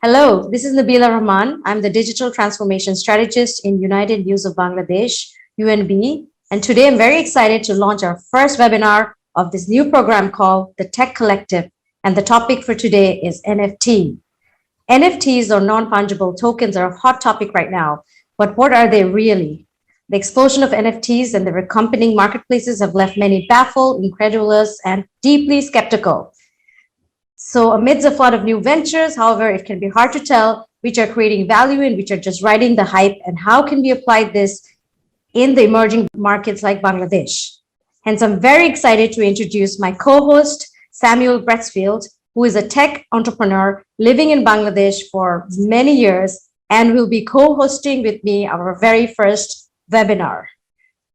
Hello, this is Nabila Rahman. I'm the Digital Transformation Strategist in United News of Bangladesh, UNB. And today I'm very excited to launch our first webinar of this new program called The Tech Collective. And the topic for today is NFT. NFTs or non-fungible tokens are a hot topic right now, but what are they really? The explosion of NFTs and their accompanying marketplaces have left many baffled, incredulous, and deeply skeptical. So amidst a flood of new ventures, however, it can be hard to tell which are creating value and which are just riding the hype, and how can we apply this in the emerging markets like Bangladesh. Hence, I'm very excited to introduce my co-host, Samuel Bretzfield, who is a tech entrepreneur living in Bangladesh for many years and will be co-hosting with me our very first webinar.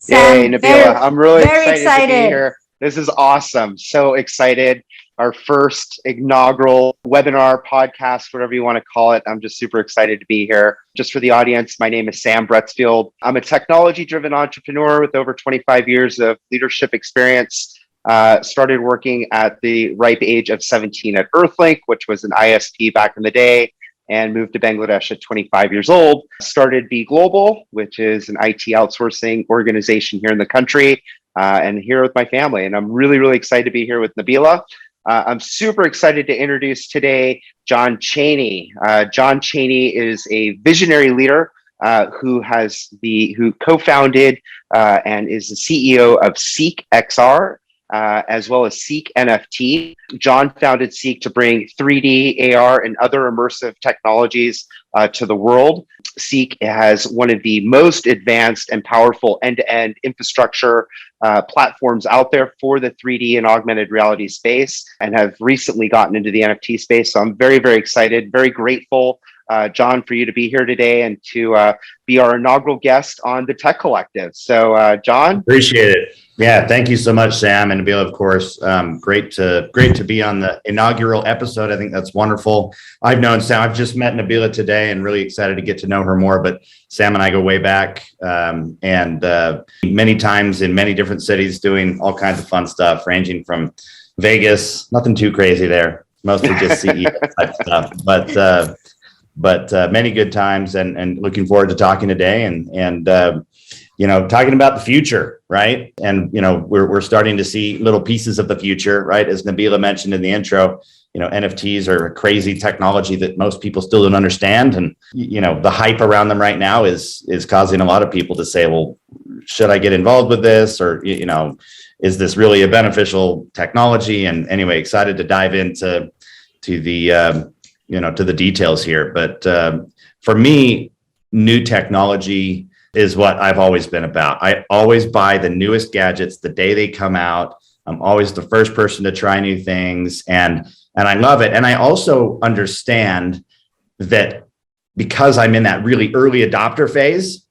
Yay, Nabila, I'm really excited to be here. This is awesome. So excited. Our first inaugural webinar, podcast, whatever you want to call it. I'm just super excited to be here. Just for the audience, my name is Sam Bretzfield. I'm a technology-driven entrepreneur with over 25 years of leadership experience. Started working at the ripe age of 17 at Earthlink, which was an ISP back in the day, and moved to Bangladesh at 25 years old. Started Be Global, which is an IT outsourcing organization here in the country, and here with my family. And I'm really, really excited to be here with Nabila. I'm super excited to introduce today Jon Cheney. Jon Cheney is a visionary leader who co-founded and is the CEO of Seek XR, as well as Seek NFT. Jon founded Seek to bring 3D, AR, and other immersive technologies to the world. Seek has one of the most advanced and powerful end-to-end infrastructure platforms out there for the 3D and augmented reality space, and have recently gotten into the NFT space. So I'm very, very excited, very grateful, Jon, for you to be here today and to be our inaugural guest on the Tech Collective. So Jon. Appreciate it. Yeah, thank you so much, Sam and Nabila, of course. Great to be on the inaugural episode. I think that's wonderful. I've known Sam. I've just met Nabila today and really excited to get to know her more. But Sam and I go way back, and many times in many different cities doing all kinds of fun stuff, ranging from Vegas, nothing too crazy there, mostly just CEO type stuff. But many good times, and looking forward to talking today and talking about the future, right? And, we're starting to see little pieces of the future, right? As Nabila mentioned in the intro, NFTs are a crazy technology that most people still don't understand. And, the hype around them right now is causing a lot of people to say, well, should I get involved with this? Or, is this really a beneficial technology? And anyway, excited to dive into to the details here. But for me, new technology is what I've always been about. I always buy the newest gadgets the day they come out. I'm always the first person to try new things, and I love it. And I also understand that because I'm in that really early adopter phase,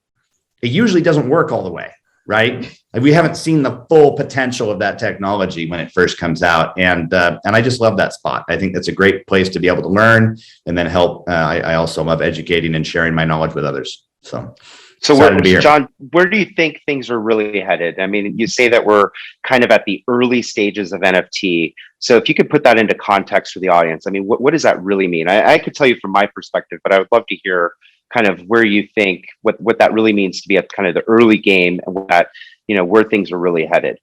it usually doesn't work all the way, right? Like, we haven't seen the full potential of that technology when it first comes out, and I just love that spot. I think that's a great place to be able to learn and then help. I also love educating and sharing my knowledge with others. So Jon, where do you think things are really headed? I mean, you say that we're kind of at the early stages of NFT. So if you could put that into context for the audience, I mean, what does that really mean? I could tell you from my perspective, but I would love to hear kind of where you think what that really means to be at kind of the early game, and where things are really headed.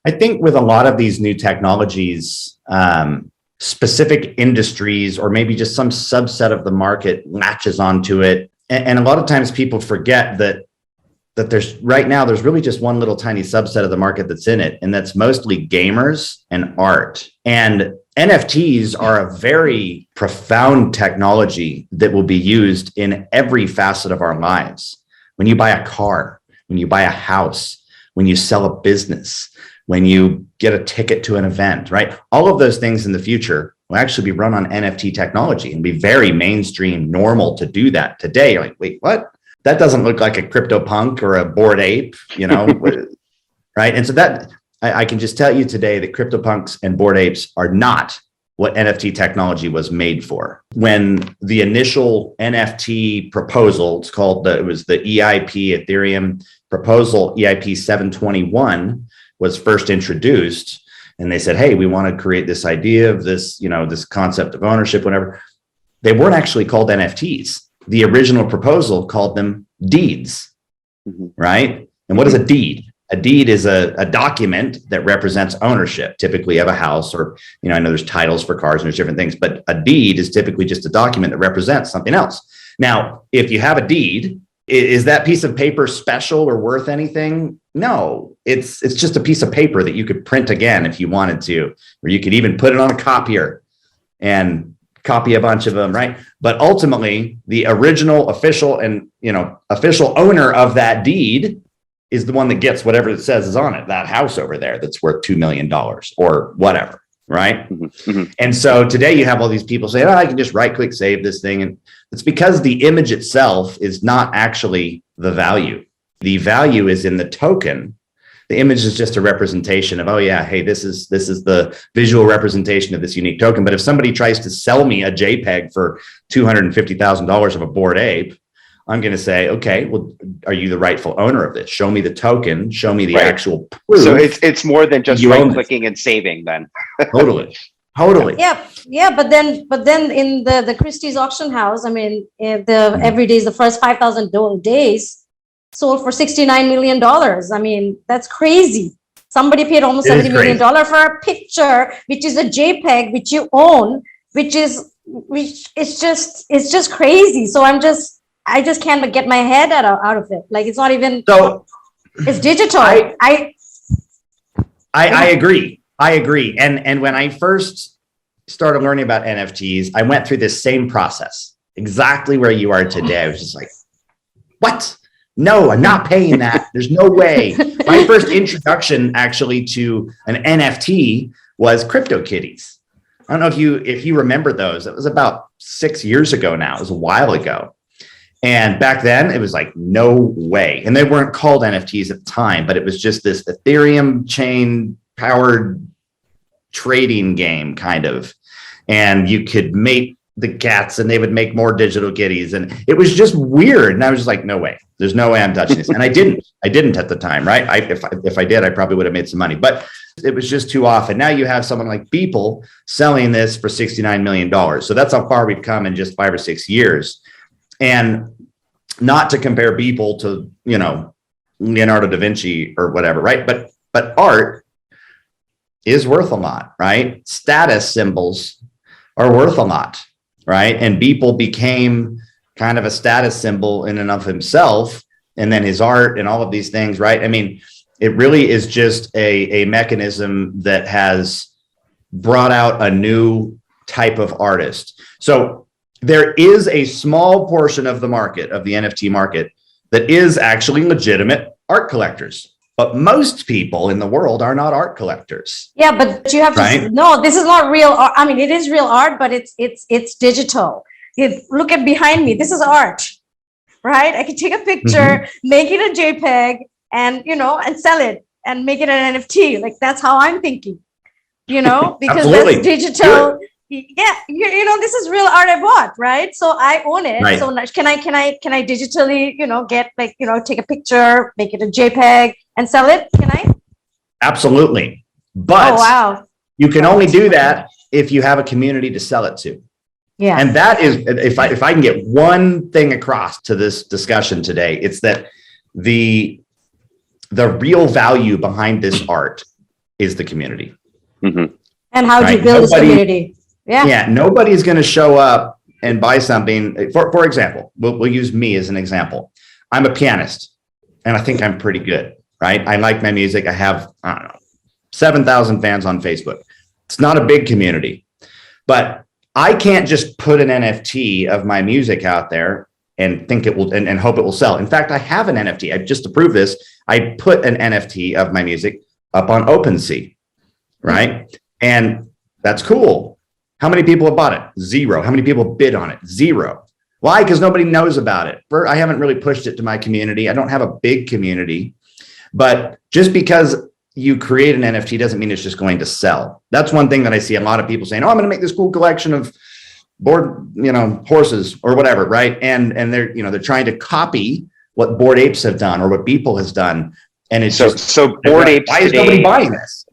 I think with a lot of these new technologies, specific industries or maybe just some subset of the market latches onto it. And a lot of times people forget that there's really just one little tiny subset of the market that's in it, and that's mostly gamers and art. And NFTs are a very profound technology that will be used in every facet of our lives. When you buy a car, when you buy a house, when you sell a business, when you get a ticket to an event, right? All of those things in the future will actually be run on NFT technology and be very mainstream, normal to do that today. You're like, wait, what? That doesn't look like a CryptoPunk or a Bored Ape, right? And so that I can just tell you today that CryptoPunks and Bored Apes are not what NFT technology was made for. When the initial NFT proposal, it was the EIP Ethereum proposal, EIP 721, was first introduced, and they said, hey, we want to create this idea of this, this concept of ownership, whatever. They weren't actually called NFTs. The original proposal called them deeds, right? And what is a deed? A deed is a document that represents ownership, typically of a house, or, I know there's titles for cars and there's different things, but a deed is typically just a document that represents something else. Now, if you have a deed, is that piece of paper special or worth anything? No, it's just a piece of paper that you could print again if you wanted to, or you could even put it on a copier and copy a bunch of them, right? But ultimately, the original official owner of that deed is the one that gets whatever it says is on it, that house over there that's worth $2 million or whatever, right? And so today you have all these people saying, I can just right click save this thing. And it's because the image itself is not actually the value. The value is in the token. The image is just a representation of, oh yeah, hey, this is the visual representation of this unique token. But if somebody tries to sell me a JPEG for $250,000 of a Bored Ape, I'm going to say, okay, well, are you the rightful owner of this? Show me the token. Show me the actual proof. So it's more than just right-clicking and saving then. Totally. Yeah. But then in the Christie's auction house, every day is the first 5,000 days sold for $69 million. That's crazy. Somebody paid almost $70 million for a picture, which is a JPEG, which you own, it's just crazy. So I just can't get my head out of it. Like, it's not even, it's digital. I agree. And when I first started learning about NFTs, I went through this same process, exactly where you are today. I was just like, what? No, I'm not paying that. There's no way. My first introduction actually to an NFT was CryptoKitties. I don't know if you remember those. It was about 6 years ago now. It was a while ago. And back then it was like, no way. And they weren't called NFTs at the time, but it was just this Ethereum chain powered trading game kind of. And you could make the cats and they would make more digital kitties. And it was just weird. And I was just like, no way. There's no way I'm touching this. And I didn't at the time, right? If I did, I probably would have made some money, but it was just too often. Now you have someone like Beeple selling this for $69 million. So that's how far we've come in just 5 or 6 years. And not to compare Beeple to, Leonardo da Vinci or whatever, right? But art is worth a lot, right? Status symbols are worth a lot, right? And Beeple became kind of a status symbol in and of himself, and then his art and all of these things, right? It really is just a mechanism that has brought out a new type of artist. So there is a small portion of the market, of the NFT market, that is actually legitimate art collectors. But most people in the world are not art collectors. Yeah, but you have to no, this is not real art. It is real art, but it's digital. Look at behind me. This is art, right? I can take a picture, make it a JPEG, and and sell it and make it an NFT. Like, that's how I'm thinking. Because that's digital. Yeah, this is real art I bought, right? So I own it. Right. So can I digitally, get take a picture, make it a JPEG, and sell it? Can I? Absolutely. But you can only do that if you have a community to sell it to. Yeah. And that is, if I can get one thing across to this discussion today, it's that the real value behind this art is the community. And how do you build this community? Yeah, nobody's going to show up and buy something. For example, we'll use me as an example. I'm a pianist, and I think I'm pretty good, right? I like my music. I have, 7,000 fans on Facebook. It's not a big community, but I can't just put an NFT of my music out there and think it will and hope it will sell. In fact, I have an NFT. Just to prove this, I put an NFT of my music up on OpenSea, right? And that's cool. How many people have bought it? 0. How many people bid on it? 0. Why? Because nobody knows about it. I haven't really pushed it to my community. I don't have a big community, but just because you create an NFT doesn't mean it's just going to sell. That's one thing that I see a lot of people saying, oh, I'm going to make this cool collection of board, horses or whatever, right? And they're trying to copy what Bored Apes have done or what Beeple has done. And it's so Bored Apes why is nobody buying this?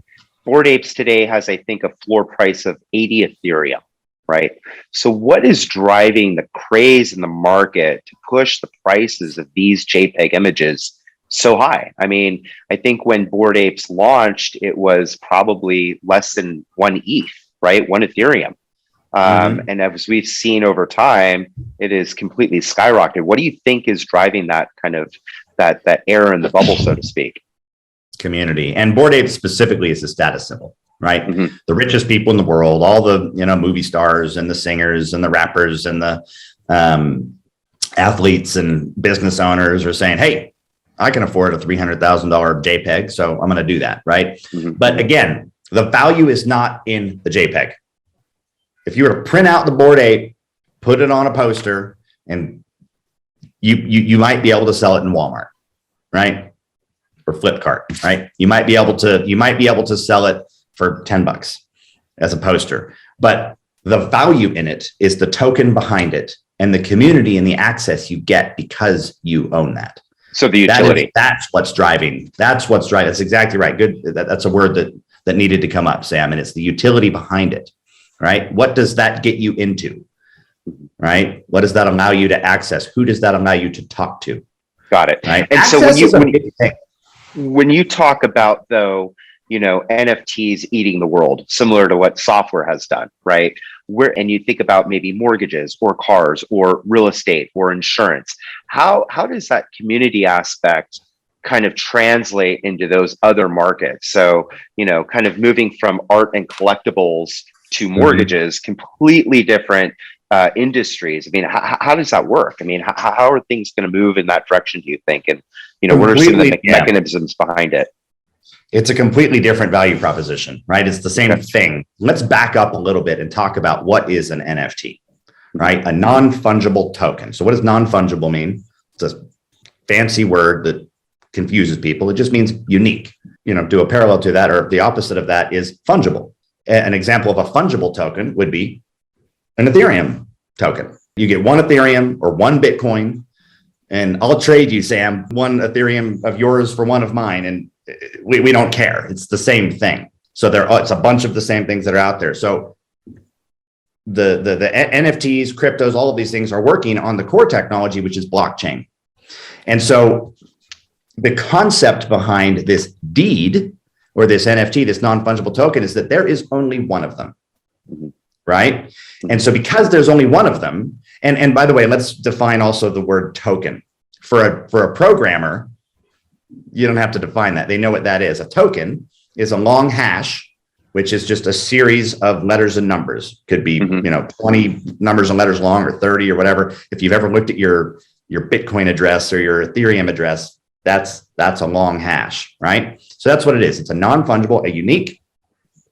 Bored Apes today has, I think, a floor price of 80 Ethereum, right? So what is driving the craze in the market to push the prices of these JPEG images so high? I mean, I think when Bored Apes launched, it was probably less than 1 ETH, right? 1 Ethereum. And as we've seen over time, it is completely skyrocketed. What do you think is driving that kind of that air in the bubble, so to speak? Community. And Bored Apes specifically is a status symbol, right? The richest people in the world, all the movie stars and the singers and the rappers and the athletes and business owners are saying, hey, I can afford a $300,000 JPEG, so I'm going to do that, right? But again, the value is not in the JPEG. If you were to print out the Bored Ape, put it on a poster, and you might be able to sell it in Walmart, right? Or Flipkart, right? You might be able to sell it for $10 as a poster. But the value in it is the token behind it and the community and the access you get because you own that. So the utility. That's what's driving. That's exactly right. Good. That's a word that needed to come up, Sam. And it's the utility behind it, right? What does that get you into, right? What does that allow you to access? Who does that allow you to talk to? Got it. Right? And access so when you talk about, though, NFTs eating the world, similar to what software has done, right? And you think about maybe mortgages or cars or real estate or insurance, how does that community aspect kind of translate into those other markets? So, kind of moving from art and collectibles to mortgages, completely different industries. I mean, how does that work? I mean, how are things going to move in that direction, do you think? And, what are some of the mechanisms behind it? It's a completely different value proposition, right? It's the same thing. Let's back up a little bit and talk about what is an NFT, right? A non-fungible token. So what does non-fungible mean? It's a fancy word that confuses people. It just means unique. Do a parallel to that, or the opposite of that is fungible. An example of a fungible token would be an Ethereum token. You get 1 Ethereum or 1 Bitcoin, and I'll trade you, Sam, 1 Ethereum of yours for 1 of mine. And we don't care. It's the same thing. So it's a bunch of the same things that are out there. So the NFTs, cryptos, all of these things are working on the core technology, which is blockchain. And so the concept behind this deed or this NFT, this non-fungible token, is that there is only 1 of them, right? And so because there's only 1 of them, and by the way, let's define also the word token. For a programmer, you don't have to define that. They know what that is. A token is a long hash, which is just a series of letters and numbers. Could be, 20 numbers and letters long, or 30 or whatever. If you've ever looked at your Bitcoin address or your Ethereum address, that's a long hash, right? So that's what it is. It's a non-fungible, a unique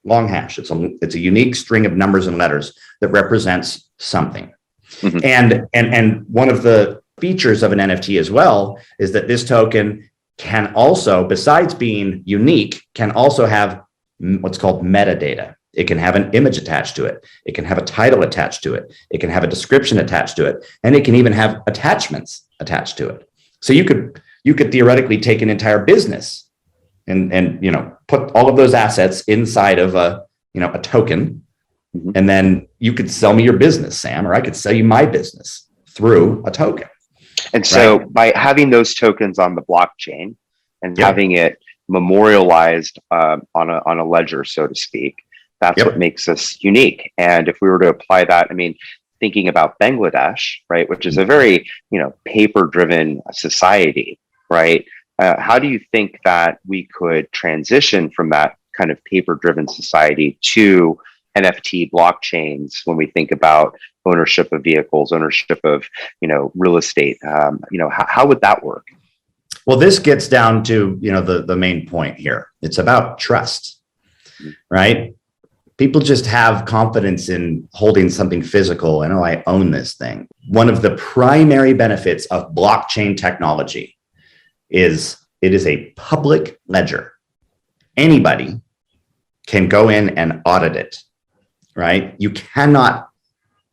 long hash. It's a unique string of numbers and letters that represents something. And one of the features of an NFT as well is that this token can also, besides being unique, can also have what's called metadata. It can have an image attached to it. It can have a title attached to it. It can have a description attached to it. And it can even have attachments attached to it. So you could theoretically take an entire business and put all of those assets inside of a token. And then you could sell me your business, Sam, or I could sell you my business through a token. And so by having those tokens on the blockchain and having it memorialized on a ledger, so to speak, that's what makes us unique. And if we were to apply that, I mean, thinking about Bangladesh, right, which is a very, paper-driven society, right? How do you think that we could transition from that kind of paper-driven society to NFT blockchains when we think about ownership of vehicles, ownership of, real estate? How would that work? Well, this gets down to, the main point here. It's about trust, right? People just have confidence in holding something physical. I know I own this thing. One of the primary benefits of blockchain technology is it is a public ledger. Anybody can go in and audit it, right? You cannot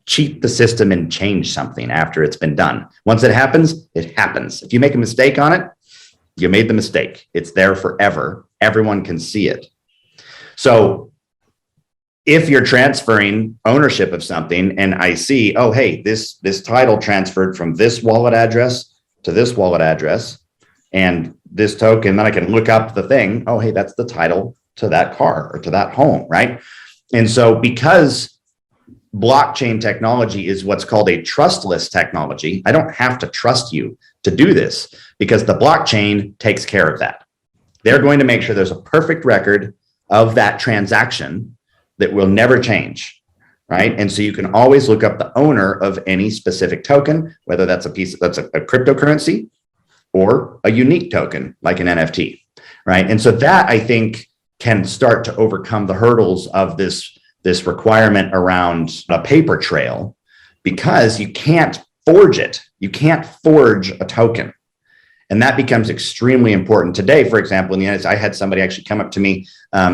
cheat the system and change something after it's been done. Once it happens, it happens. If you make a mistake on it, you made the mistake. It's there forever. Everyone can see it. So if you're transferring ownership of something and I see, oh, hey, this title transferred from this wallet address to this wallet address and this token, then I can look up the thing. Oh, hey, that's the title to that car or to that home, right? And so because blockchain technology is what's called a trustless technology, I don't have to trust you to do this because the blockchain takes care of that. They're going to make sure there's a perfect record of that transaction that will never change, right? And so you can always look up the owner of any specific token, whether that's a cryptocurrency or a unique token like an NFT, right? And so that I think can start to overcome the hurdles of this requirement around a paper trail because you can't forge it. You can't forge a token. And that becomes extremely important today. For example, in the United States, I had somebody actually come up to me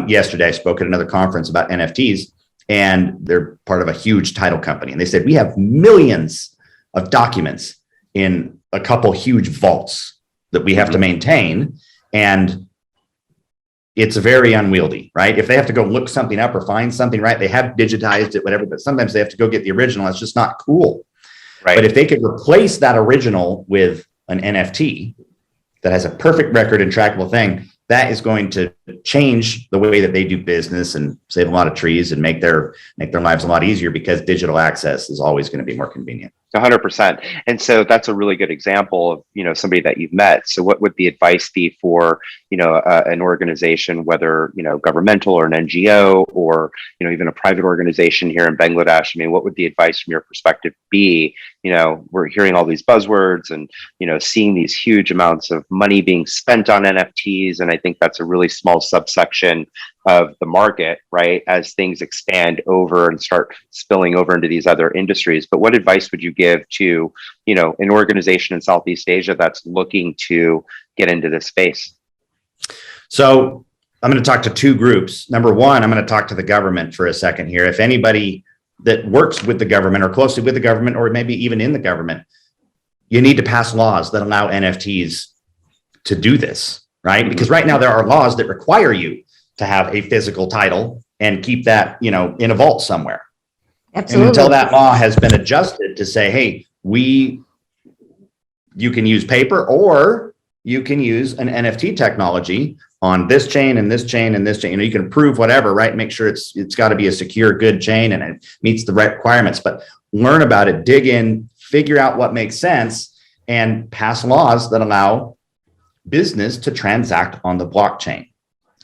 yesterday. I spoke at another conference about NFTs, and they're part of a huge title company. And they said, we have millions of documents in a couple huge vaults that we have to maintain. And it's very unwieldy, right? If they have to go look something up or find something, right? They have digitized it, whatever, but sometimes they have to go get the original. It's just not cool. Right. But if they could replace that original with an NFT that has a perfect record and trackable thing, that is going to change the way that they do business and save a lot of trees and make their lives a lot easier because digital access is always going to be more convenient. 100%. And so that's a really good example of, somebody that you've met. So what would the advice be for, an organization, whether, governmental or an NGO or, even a private organization here in Bangladesh? I mean, what would the advice from your perspective be? We're hearing all these buzzwords and, seeing these huge amounts of money being spent on NFTs. And I think that's a really small subsection of the market, right? As things expand over and start spilling over into these other industries. But what advice would you give to, an organization in Southeast Asia that's looking to get into this space? So I'm going to talk to two groups. Number one, I'm going to talk to the government for a second here. If anybody that works with the government or closely with the government, or maybe even in the government, you need to pass laws that allow NFTs to do this, right? Because right now there are laws that require you to have a physical title and keep that, in a vault somewhere. Absolutely. And until that law has been adjusted to say, hey, you can use paper or you can use an NFT technology on this chain and this chain and this chain. You can approve whatever, right? Make sure it's got to be a secure, good chain and it meets the right requirements, but learn about it, dig in, figure out what makes sense, and pass laws that allow business to transact on the blockchain.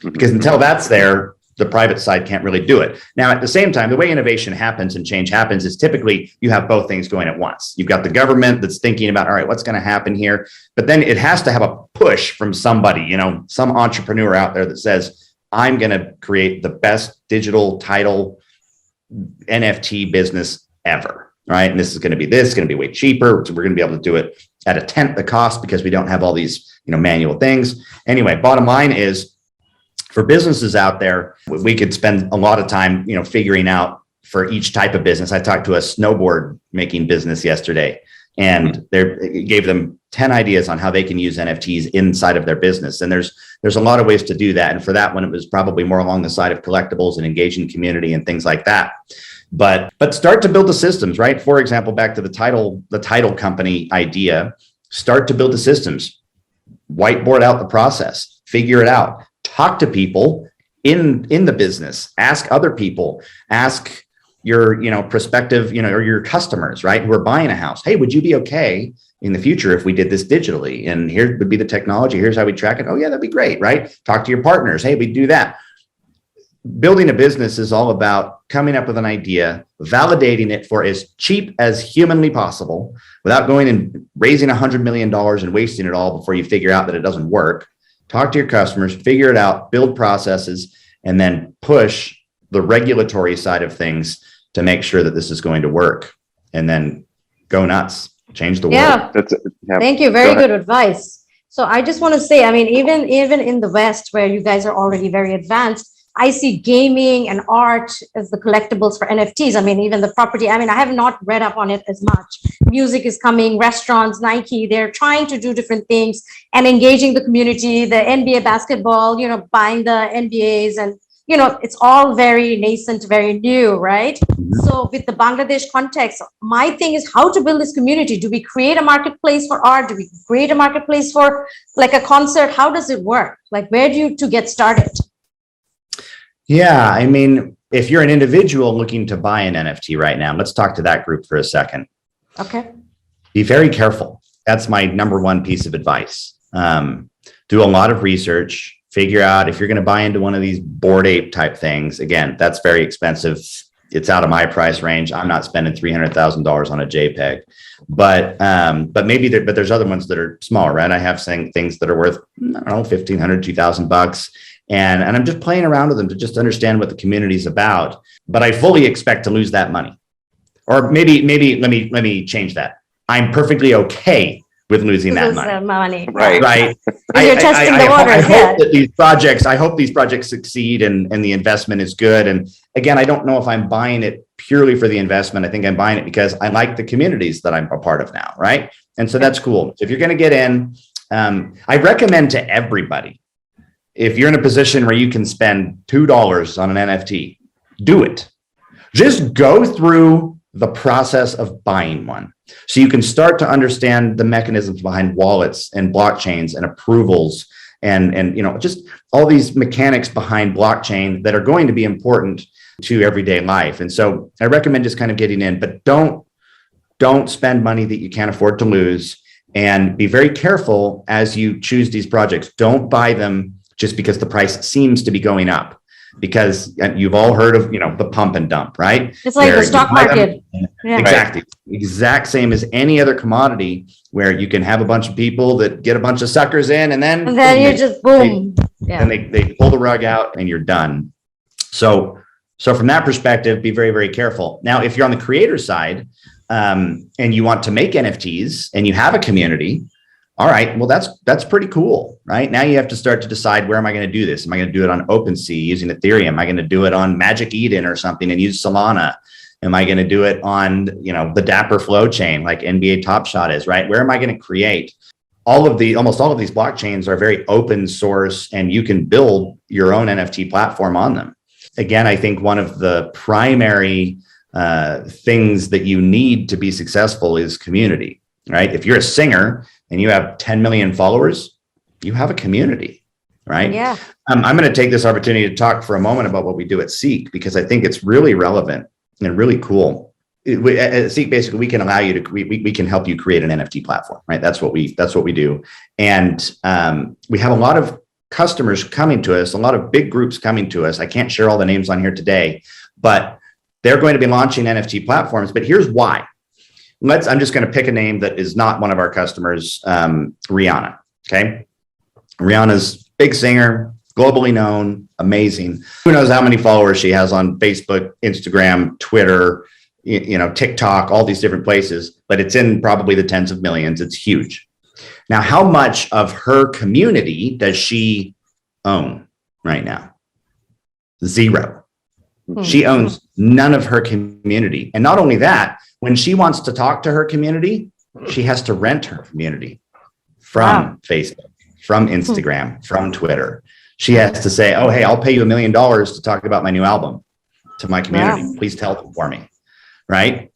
Because until that's there, the private side can't really do it. Now, at the same time, the way innovation happens and change happens is typically you have both things going at once. You've got the government that's thinking about, all right, what's going to happen here? But then it has to have a push from somebody, some entrepreneur out there that says, I'm going to create the best digital title NFT business ever, right? And this is going to be going to be way cheaper. So we're going to be able to do it at a tenth the cost because we don't have all these, manual things. Anyway, bottom line is, for businesses out there, we could spend a lot of time, figuring out for each type of business. I talked to a snowboard making business yesterday, and it gave them 10 ideas on how they can use NFTs inside of their business. And there's a lot of ways to do that. And for that one, it was probably more along the side of collectibles and engaging community and things like that. But start to build the systems, right? For example, back to the title company idea, start to build the systems, whiteboard out the process, figure it out. Talk to people in the business, ask other people, ask your, prospective, or your customers, right? Who are buying a house. Hey, would you be okay in the future if we did this digitally? And here would be the technology. Here's how we track it. Oh yeah, that'd be great, right? Talk to your partners. Hey, we do that. building a business is all about coming up with an idea, validating it for as cheap as humanly possible without going and raising $100 million and wasting it all before you figure out that it doesn't work. Talk to your customers, figure it out, build processes, and then push the regulatory side of things to make sure that this is going to work, and then go nuts, change the world. Yeah. Thank you. Very good advice. So I just want to say, I mean, even in the West, where you guys are already very advanced, I see gaming and art as the collectibles for NFTs. I mean, even the property, I mean, I have not read up on it as much. Music is coming, restaurants, Nike, they're trying to do different things and engaging the community, the NBA basketball, you know, buying the NBAs, and, you know, it's all very nascent, very new, right? So with the Bangladesh context, my thing is how to build this community. Do we create a marketplace for art? Do we create a marketplace for like a concert? How does it work? Like, where do you to get started? Yeah, I mean, if you're an individual looking to buy an NFT right now, let's talk to that group for a second. Okay. Be very careful. That's my number one piece of advice. Do a lot of research, figure out if you're going to buy into one of these Bored Ape type things. Again, that's very expensive. It's out of my price range. I'm not spending $300,000 on a JPEG, but there's other ones that are smaller, right? I have things that are worth, I don't know, $1,500, $2,000. And I'm just playing around with them to just understand what the community is about. But I fully expect to lose that money. Or maybe let me change that. I'm perfectly okay with losing that money. Right. You're testing the waters. I hope these projects succeed and the investment is good. And again, I don't know if I'm buying it purely for the investment. I think I'm buying it because I like the communities that I'm a part of now. Right. And so that's cool. If you're going to get in, I recommend to everybody, if you're in a position where you can spend $2 on an NFT, do it. Just go through the process of buying one so you can start to understand the mechanisms behind wallets and blockchains and approvals and you know, just all these mechanics behind blockchain that are going to be important to everyday life. And so I recommend just kind of getting in, but don't spend money that you can't afford to lose, and be very careful as you choose these projects. Don't buy them just because the price seems to be going up, because you've all heard of, you know, the pump and dump, right? It's like the stock market. Yeah. Exactly. Right. Exact same as any other commodity, where you can have a bunch of people that get a bunch of suckers in, and then you're just boom. And they pull the rug out and you're done. So from that perspective, be very, very careful. Now, if you're on the creator side, and you want to make NFTs and you have a community, all right, well, that's pretty cool, right? Now you have to start to decide, where am I going to do this? Am I going to do it on OpenSea using Ethereum? Am I going to do it on Magic Eden or something and use Solana? Am I going to do it on, you know, the Dapper Flow chain like NBA Top Shot is, right? Where am I going to create? Almost all of these blockchains are very open source, and you can build your own NFT platform on them. Again, I think one of the primary things that you need to be successful is community, right? If you're a singer and you have 10 million followers, you have a community, right? Yeah. I'm going to take this opportunity to talk for a moment about what we do at Seek, because I think it's really relevant and really cool. At Seek, basically, we can allow you to, we can help you create an NFT platform, right? That's what we do. And we have a lot of customers coming to us, a lot of big groups coming to us. I can't share all the names on here today, but they're going to be launching NFT platforms. But here's why. I'm just going to pick a name that is not one of our customers, Rihanna. Okay. Rihanna's big singer, globally known, amazing. Who knows how many followers she has on Facebook, Instagram, Twitter, you know, TikTok, all these different places, but it's in probably the tens of millions. It's huge. Now, how much of her community does she own right now? Zero. She owns none of her community. And not only that, when she wants to talk to her community, she has to rent her community from Facebook, from Instagram, from Twitter. She has to say, oh, hey, I'll pay you $1 million to talk about my new album to my community. Wow. Please tell them for me, right?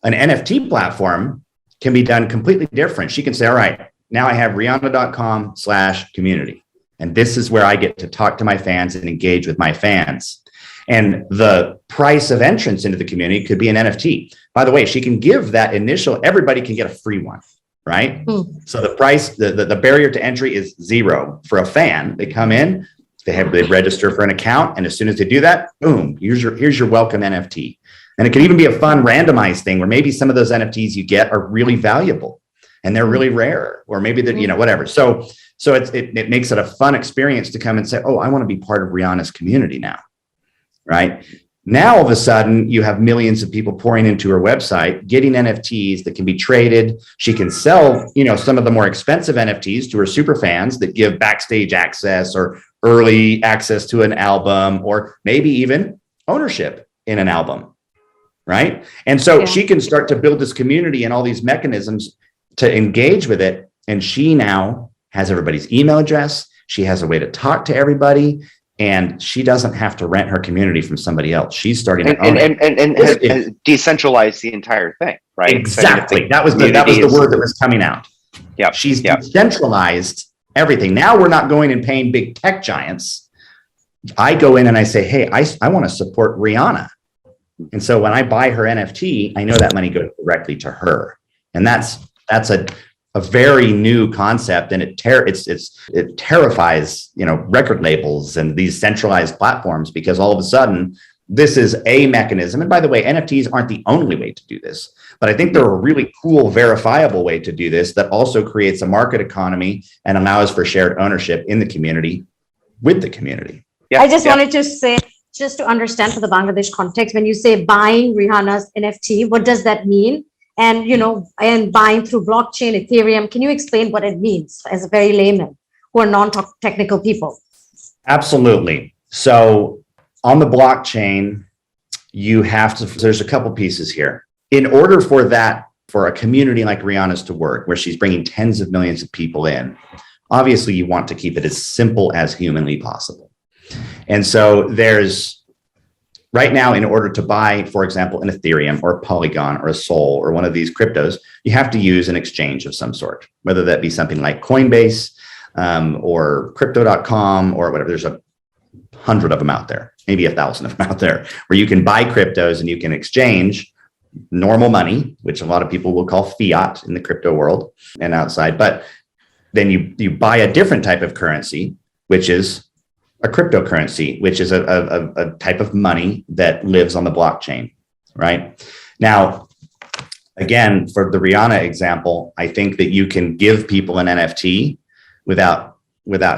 An NFT platform can be done completely different. She can say, all right, now I have rihanna.com/community. And this is where I get to talk to my fans and engage with my fans. And the price of entrance into the community could be an NFT. By the way, she can give that initial, everybody can get a free one, right? So the price, the barrier to entry is zero for a fan. They come in, They register for an account, and as soon as they do that, boom, here's your welcome NFT. And it could even be a fun randomized thing where maybe some of those NFTs you get are really valuable and they're really rare, or maybe that, whatever. So it makes it a fun experience to come and say, oh, I want to be part of Rihanna's community now, right? Now, all of a sudden, you have millions of people pouring into her website, getting NFTs that can be traded. She can sell, some of the more expensive NFTs to her super fans that give backstage access or early access to an album, or maybe even ownership in an album, right? And so she can start to build this community and all these mechanisms to engage with it. And she now has everybody's email address. She has a way to talk to everybody. And she doesn't have to rent her community from somebody else. She's starting to own it. And has decentralized the entire thing, right? Exactly. That was the word that was coming out. Yeah. She's decentralized everything. Now we're not going and paying big tech giants. I go in and I say, hey, I want to support Rihanna. And so when I buy her NFT, I know that money goes directly to her. And that's a very new concept, and it terrifies record labels and these centralized platforms, because all of a sudden this is a mechanism. And by the way, NFTs aren't the only way to do this, but I think they're a really cool, verifiable way to do this that also creates a market economy and allows for shared ownership in the community with the community. I just wanted to say, just to understand for the Bangladesh context, when you say buying Rihanna's NFT, what does that mean? And, and buying through blockchain, Ethereum, can you explain what it means as a very layman who are non-technical people? Absolutely. So on the blockchain, there's a couple pieces here. In order for a community like Rihanna's to work, where she's bringing tens of millions of people in, obviously you want to keep it as simple as humanly possible. And so right now, in order to buy, for example, an Ethereum or a Polygon or a Sol or one of these cryptos, you have to use an exchange of some sort, whether that be something like Coinbase or crypto.com or whatever. There's 100 of them out there, maybe 1,000 of them out there, where you can buy cryptos and you can exchange normal money, which a lot of people will call fiat in the crypto world and outside. But then you buy a different type of currency, which is a cryptocurrency, which is a type of money that lives on the blockchain, right? Now, again, for the Rihanna example, I think that you can give people an NFT without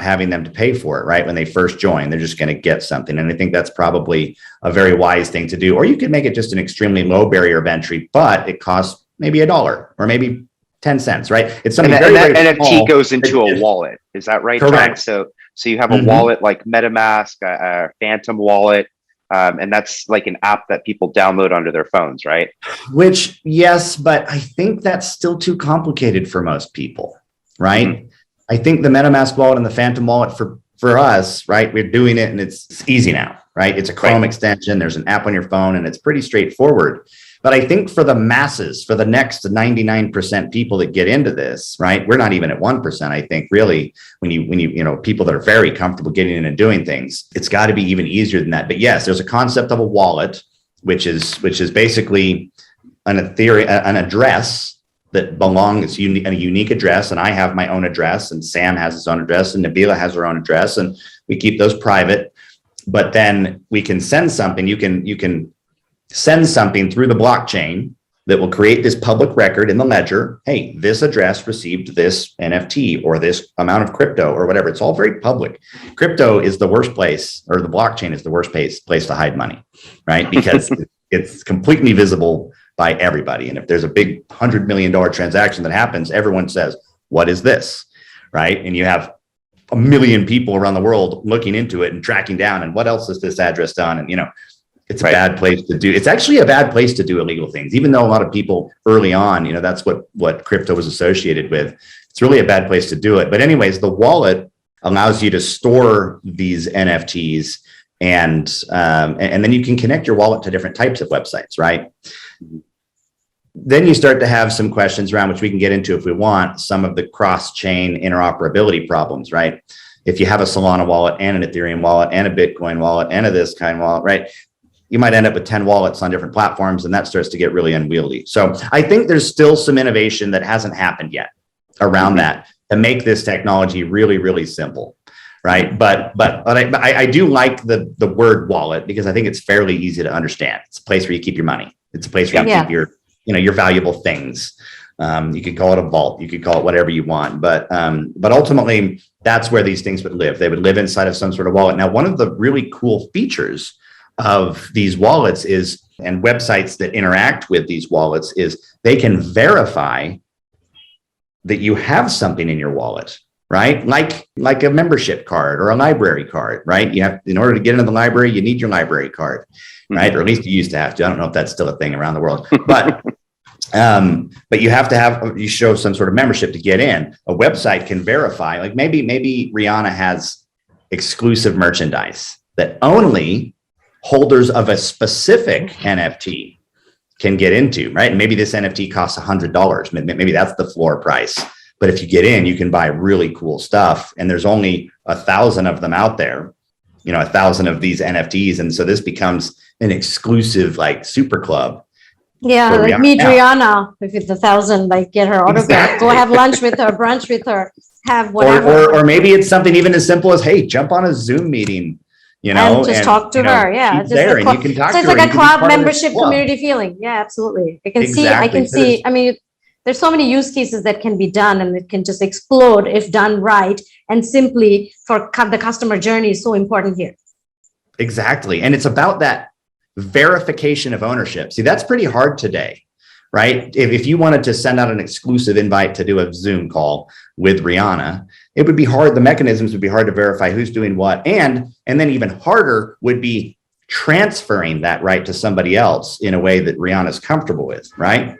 having them to pay for it, right? When they first join, they're just going to get something. And I think that's probably a very wise thing to do. Or you could make it just an extremely low barrier of entry, but it costs maybe $1 or maybe 10 cents, right? It's something very NFT small. Goes into a wallet. Is that right? Correct. John? So you have a wallet like MetaMask, a Phantom wallet, and that's like an app that people download onto their phones, right? Which, yes, but I think that's still too complicated for most people, right? Mm-hmm. I think the MetaMask wallet and the Phantom wallet for us, right? We're doing it and it's easy now, right? It's a Chrome extension. There's an app on your phone and it's pretty straightforward. But I think for the masses, for the next 99% people that get into this, right? We're not even at 1%. I think really when you people that are very comfortable getting in and doing things, it's got to be even easier than that. But yes, there's a concept of a wallet, which is basically an address that belongs, a unique address. And I have my own address and Sam has his own address and Nabila has her own address and we keep those private. But then we can send something, you can send something through the blockchain that will create this public record in the ledger. Hey, this address received this NFT or this amount of crypto or whatever. It's all very public. Crypto is the worst place, or the blockchain is the worst place to hide money, right? Because it's completely visible by everybody. And if there's a big $100 million transaction that happens, everyone says, what is this, right? And you have 1 million people around the world looking into it and tracking down, and what else is this address done? And, it's a bad place to do. It's actually a bad place to do illegal things, even though a lot of people early on, that's what crypto was associated with. It's really a bad place to do it. But anyways, the wallet allows you to store these NFTs and then you can connect your wallet to different types of websites, right? Then you start to have some questions around, which we can get into if we want, some of the cross-chain interoperability problems, right? If you have a Solana wallet and an Ethereum wallet and a Bitcoin wallet and a this kind wallet, right? You might end up with 10 wallets on different platforms, and that starts to get really unwieldy. So I think there's still some innovation that hasn't happened yet around that to make this technology really, really simple, right? But I do like the word wallet because I think it's fairly easy to understand. It's a place where you keep your money. It's a place where you keep your valuable things. You could call it a vault. You could call it whatever you want. But ultimately, that's where these things would live. They would live inside of some sort of wallet. Now, one of the really cool features of these wallets and websites that interact with these wallets is they can verify that you have something in your wallet, right? Like a membership card or a library card, right? You have, in order to get into the library, you need your library card, right? Or at least you used to have to. I don't know if that's still a thing around the world, but you have to you show some sort of membership to get in. A website can verify, like maybe Rihanna has exclusive merchandise that only holders of a specific NFT can get into, right? And maybe this NFT costs $100. Maybe that's the floor price. But if you get in, you can buy really cool stuff. And there's only 1,000 of them out there, 1,000 of these NFTs. And so this becomes an exclusive like super club. Yeah, like meet Rihanna with 1,000, like get her autograph, go have lunch with her, brunch with her, have whatever. Or maybe it's something even as simple as, hey, jump on a Zoom meeting, and just talk to her. Yeah, she's there and you can talk to her. So it's like a club membership community feeling. Yeah, absolutely. I can see. I mean, there's so many use cases that can be done, and it can just explode if done right. And simply for the customer journey is so important here. Exactly, and it's about that verification of ownership. See, that's pretty hard today, right? If you wanted to send out an exclusive invite to do a Zoom call with Rihanna, it would be hard. The mechanisms would be hard to verify who's doing what. And then even harder would be transferring that right to somebody else in a way that Rihanna's comfortable with, right?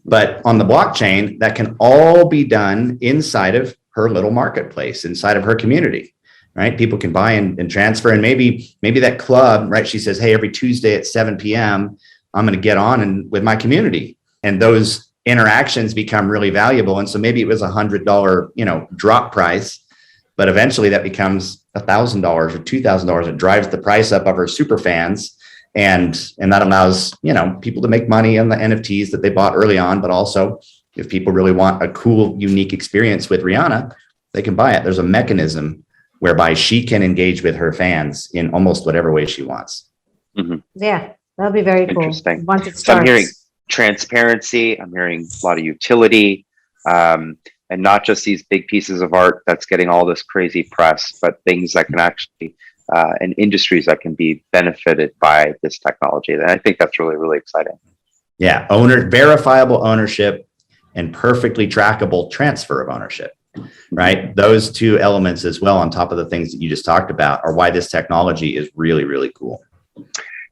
But on the blockchain, that can all be done inside of her little marketplace, inside of her community. Right? People can buy and transfer. And maybe that club, right? She says, hey, every Tuesday at 7 p.m., I'm going to get on and with my community. And those interactions become really valuable. And so maybe it was $100, drop price, but eventually that becomes $1,000 or $2,000. It drives the price up of her super fans. And that allows, people to make money on the NFTs that they bought early on. But also if people really want a cool, unique experience with Rihanna, they can buy it. There's a mechanism whereby she can engage with her fans in almost whatever way she wants. Mm-hmm. Yeah, that'll be very cool. Interesting. Once it starts. So I'm hearing transparency. I'm hearing a lot of utility, and not just these big pieces of art that's getting all this crazy press, but things that can actually, and industries that can be benefited by this technology. And I think that's really, really exciting. Yeah, verifiable ownership and perfectly trackable transfer of ownership. Right. Those two elements as well, on top of the things that you just talked about, are why this technology is really, really cool.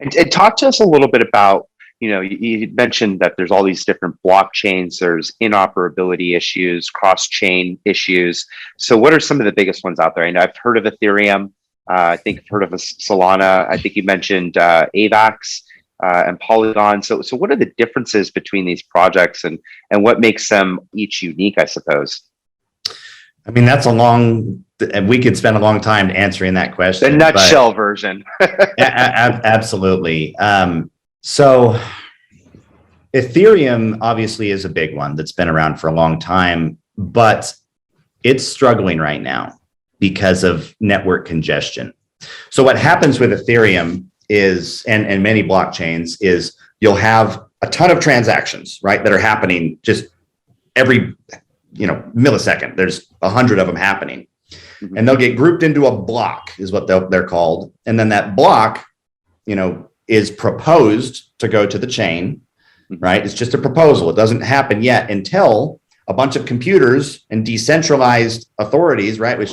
And talk to us a little bit about, you mentioned that there's all these different blockchains, there's interoperability issues, cross-chain issues. So what are some of the biggest ones out there? I know I've heard of Ethereum. I think I've heard of Solana. I think you mentioned AVAX and Polygon. So what are the differences between these projects and what makes them each unique, I suppose? I mean, that's we could spend a long time answering that question. The nutshell version. Absolutely. So Ethereum obviously is a big one that's been around for a long time, but it's struggling right now because of network congestion. So what happens with Ethereum is, and many blockchains, is you'll have a ton of transactions, right, that are happening just every millisecond. There's 100 of them happening, and they'll get grouped into a block, is what they're called. And then that block, is proposed to go to the chain, right? It's just a proposal. It doesn't happen yet until a bunch of computers and decentralized authorities, right? It's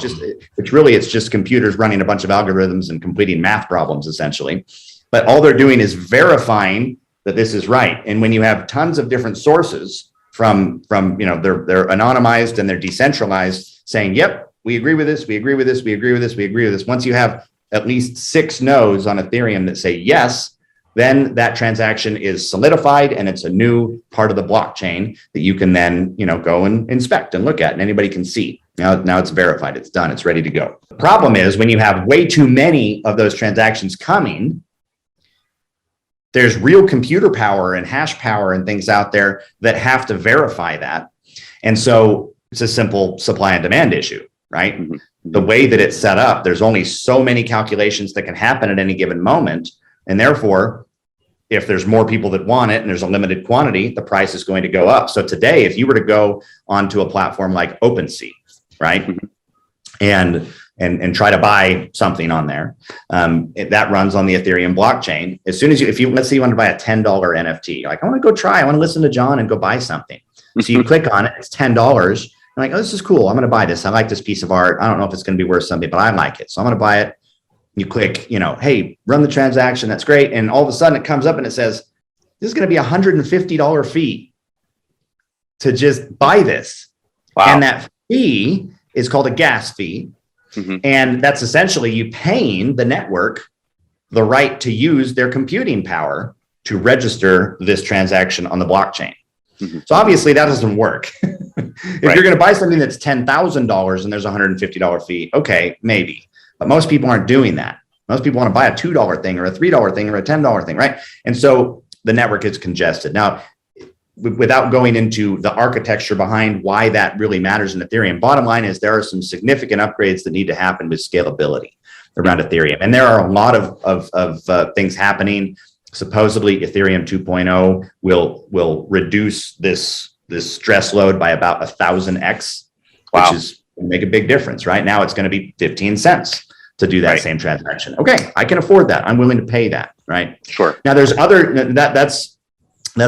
just computers running a bunch of algorithms and completing math problems, essentially. But all they're doing is verifying that this is right. And when you have tons of different sources from they're anonymized and they're decentralized, saying, yep, we agree with this, we agree with this, we agree with this, we agree with this. Once you have at least 6 nodes on Ethereum that say yes, then that transaction is solidified and it's a new part of the blockchain that you can then, go and inspect and look at, and anybody can see. Now it's verified, it's done, it's ready to go. The problem is when you have way too many of those transactions coming, there's real computer power and hash power and things out there that have to verify that. And so it's a simple supply and demand issue, right? The way that it's set up, there's only so many calculations that can happen at any given moment. And therefore, if there's more people that want it and there's a limited quantity, the price is going to go up. So today, if you were to go onto a platform like OpenSea, right? And try to buy something on there, that runs on the Ethereum blockchain. As soon as let's say you want to buy a $10 NFT, like, I want to go try, I want to listen to Jon and go buy something. So you click on it, it's $10. I'm like, oh, this is cool. I'm going to buy this. I like this piece of art. I don't know if it's going to be worth something, but I like it. So I'm going to buy it. You click, hey, run the transaction. That's great. And all of a sudden it comes up and it says, this is going to be $150 fee to just buy this. Wow. And that fee is called a gas fee. And that's essentially you paying the network the right to use their computing power to register this transaction on the blockchain. So obviously that doesn't work. If you're going to buy something that's $10,000 and there's a $150 fee, okay, maybe. But most people aren't doing that. Most people want to buy a $2 thing or a $3 thing or a $10 thing, right? And so the network is congested. Now, without going into the architecture behind why that really matters in Ethereum, bottom line is there are some significant upgrades that need to happen with scalability around Ethereum. And there are a lot of things happening. Supposedly Ethereum 2.0 will reduce this stress load by about 1,000x, which is make a big difference. Right now, it's going to be 15 cents to do that same transaction. Okay, I can afford that. I'm willing to pay that. Right. Sure. Now, there's that's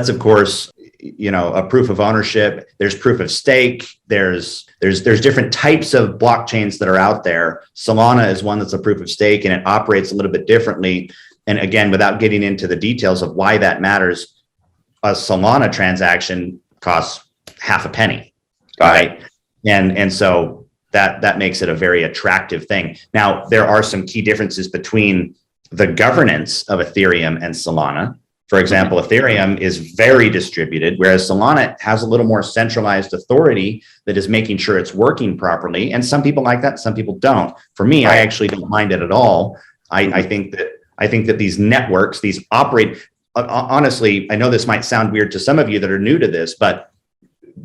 of course, a proof of ownership. There's proof of stake. There's different types of blockchains that are out there. Solana is one that's a proof of stake, and it operates a little bit differently. And again, without getting into the details of why that matters, a Solana transaction costs half a penny, right? And so that makes it a very attractive thing. Now, there are some key differences between the governance of Ethereum and Solana. For example, Ethereum is very distributed, whereas Solana has a little more centralized authority that is making sure it's working properly. And some people like that, some people don't. For me, I actually don't mind it at all. I think that these networks, these operate, honestly, I know this might sound weird to some of you that are new to this, but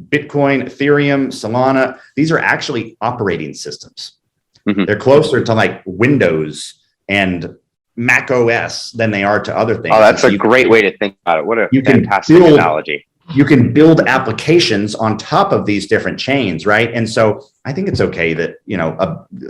Bitcoin, Ethereum, Solana, these are actually operating systems. They're closer to like Windows and Mac OS than they are to other things. Oh, that's a great way to think about it. What a fantastic analogy. You can build applications on top of these different chains, right? And so I think it's okay that,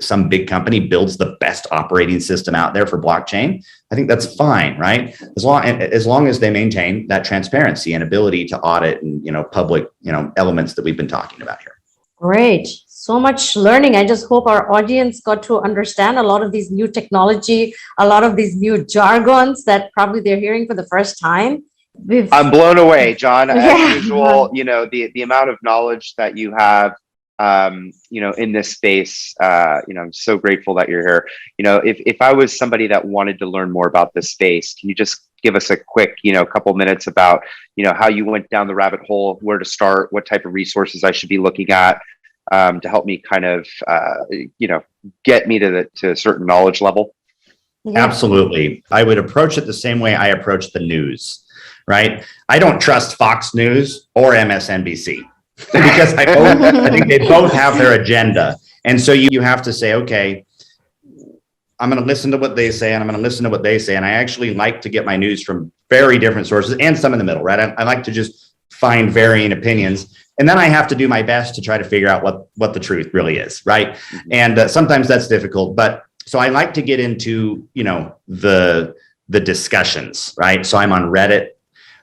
some big company builds the best operating system out there for blockchain. I think that's fine, right? As long as they maintain that transparency and ability to audit and, public, elements that we've been talking about here. Great. So much learning. I just hope our audience got to understand a lot of these new technology, a lot of these new jargons that probably they're hearing for the first time. I'm blown away, Jon. As usual, the amount of knowledge that you have, in this space, I'm so grateful that you're here. If I was somebody that wanted to learn more about this space, can you just give us a quick, couple minutes about, how you went down the rabbit hole, where to start, what type of resources I should be looking at, to help me kind of, get me to a certain knowledge level? Yeah. Absolutely. I would approach it the same way I approach the news, right? I don't trust Fox News or MSNBC because I think they both have their agenda. And so you have to say, okay, I'm going to listen to what they say, and I'm going to listen to what they say. And I actually like to get my news from very different sources and some in the middle, right? I like to just find varying opinions. And then I have to do my best to try to figure out what the truth really is, right? And sometimes that's difficult, but so I like to get into, the discussions, right? So I'm on Reddit,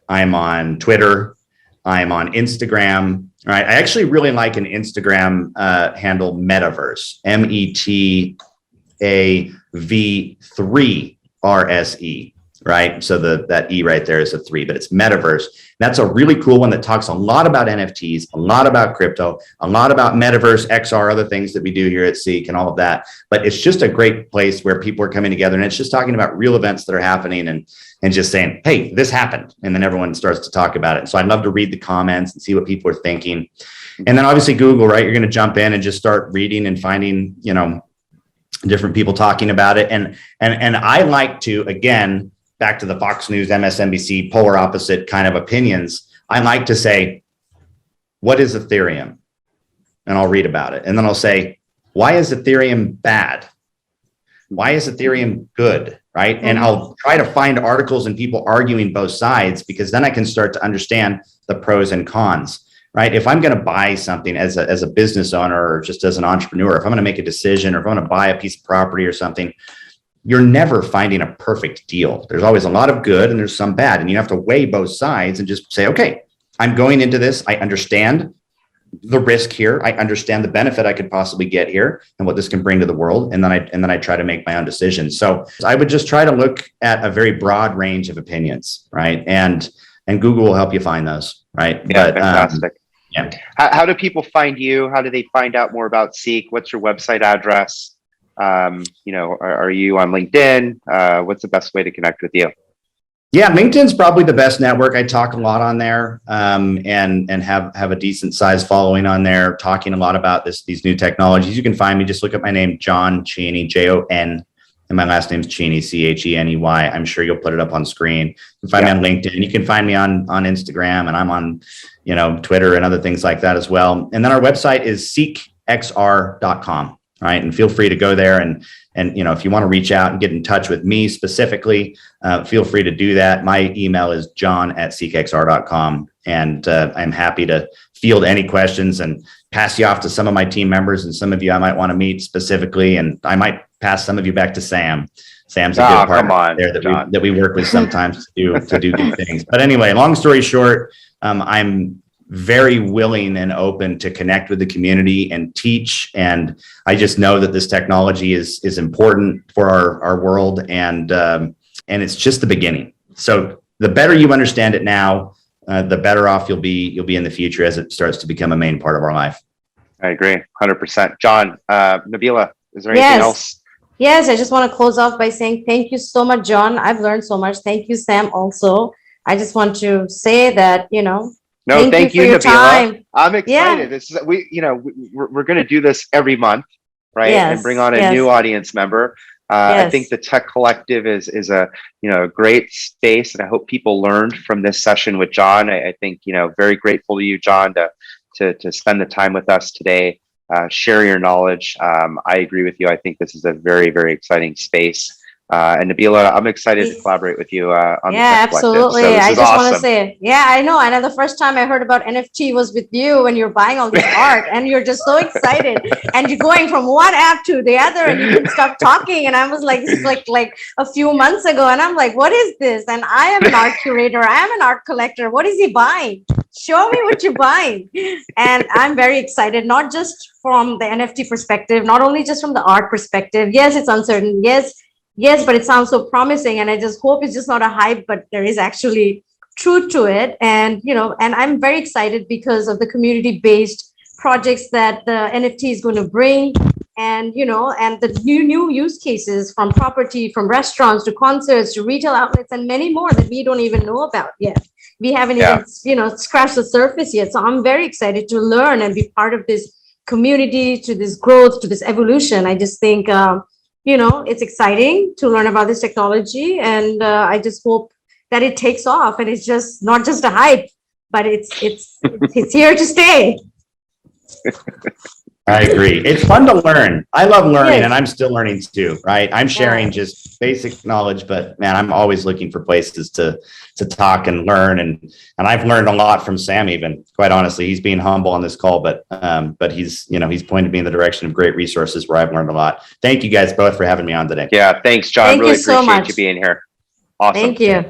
I'm on Twitter, I'm on Instagram, right? I actually really like an Instagram handle, Metaverse, METAV3RSE, right? So that E right there is a 3, but it's Metaverse. That's a really cool one that talks a lot about NFTs, a lot about crypto, a lot about Metaverse, XR, other things that we do here at Seek and all of that. But it's just a great place where people are coming together, and it's just talking about real events that are happening and just saying, hey, this happened. And then everyone starts to talk about it. So I'd love to read the comments and see what people are thinking. And then obviously Google, right? You're going to jump in and just start reading and finding, different people talking about it. And I like to, again, back to the Fox News, MSNBC, polar opposite kind of opinions, I like to say, what is Ethereum? And I'll read about it. And then I'll say, why is Ethereum bad? Why is Ethereum good, right? And I'll try to find articles and people arguing both sides, because then I can start to understand the pros and cons, right? If I'm going to buy something as a business owner or just as an entrepreneur, if I'm going to make a decision or if I'm going to buy a piece of property or something, you're never finding a perfect deal. There's always a lot of good and there's some bad, and you have to weigh both sides and just say, okay, I'm going into this. I understand the risk here. I understand the benefit I could possibly get here and what this can bring to the world. And then I try to make my own decisions. So I would just try to look at a very broad range of opinions, right? And Google will help you find those, right? Yeah, fantastic. Yeah. How do people find you? How do they find out more about Seek? What's your website address? Are you on LinkedIn? What's the best way to connect with you? Yeah, LinkedIn's probably the best network. I talk a lot on there, and have a decent size following on there, talking a lot about these new technologies. You can find me, just look up my name, Jon Cheney, Jon, and my last name's Cheney, Cheney. I'm sure you'll put it up on screen. You can find me on LinkedIn. You can find me on Instagram, and I'm on, Twitter and other things like that as well. And then our website is seekxr.com. Right. And feel free to go there and if you want to reach out and get in touch with me specifically, feel free to do that. My email is john@seekxr.com. And I'm happy to field any questions and pass you off to some of my team members, and some of you I might want to meet specifically. And I might pass some of you back to Sam. Sam's a good partner there that we work with sometimes to do good things. But anyway, long story short, I'm very willing and open to connect with the community and teach. And I just know that this technology is important for our world, and it's just the beginning. So the better you understand it now, the better off you'll be in the future as it starts to become a main part of our life. I agree, 100%. John, Nabila, is there anything else? Yes, I just want to close off by saying thank you so much, John. I've learned so much. Thank you, Sam. Also, I just want to say that, No, thank you, Nabila. Time. I'm excited. Yeah. This is we're going to do this every month, right? Yes. And bring on a new audience member. I think the Tech Collective is a great space, and I hope people learned from this session with John. I think very grateful to you, John, to spend the time with us today, share your knowledge. I agree with you. I think this is a very, very exciting space. And Nabila, I'm excited to collaborate with you on the Tech absolutely. So I just want to say, I know. And then the first time I heard about NFT was with you when you're buying all this art, and you're just so excited, and you're going from one app to the other, and you couldn't stop talking. And I was like, this is like a few months ago, and I'm like, what is this? And I am an art curator. I am an art collector. What is he buying? Show me what you're buying. And I'm very excited, not just from the NFT perspective, not only just from the art perspective. Yes, it's uncertain. Yes, but it sounds so promising, and I just hope it's just not a hype, but there is actually truth to it. And, and I'm very excited because of the community-based projects that the NFT is going to bring, and, and the new use cases, from property, from restaurants to concerts to retail outlets, and many more that we don't even know about yet. We haven't even, scratched the surface yet. So I'm very excited to learn and be part of this community, to this growth, to this evolution. I just think, it's exciting to learn about this technology, and I just hope that it takes off, and it's just not just a hype, but it's here to stay. I agree. It's fun to learn. I love learning, and I'm still learning too, right? I'm sharing just basic knowledge, but man, I'm always looking for places to talk and learn. And I've learned a lot from Sam, even, quite honestly. He's being humble on this call, but he's pointed me in the direction of great resources where I've learned a lot. Thank you guys both for having me on today. Yeah, thanks, John. Really appreciate you being here. Awesome. Thank you.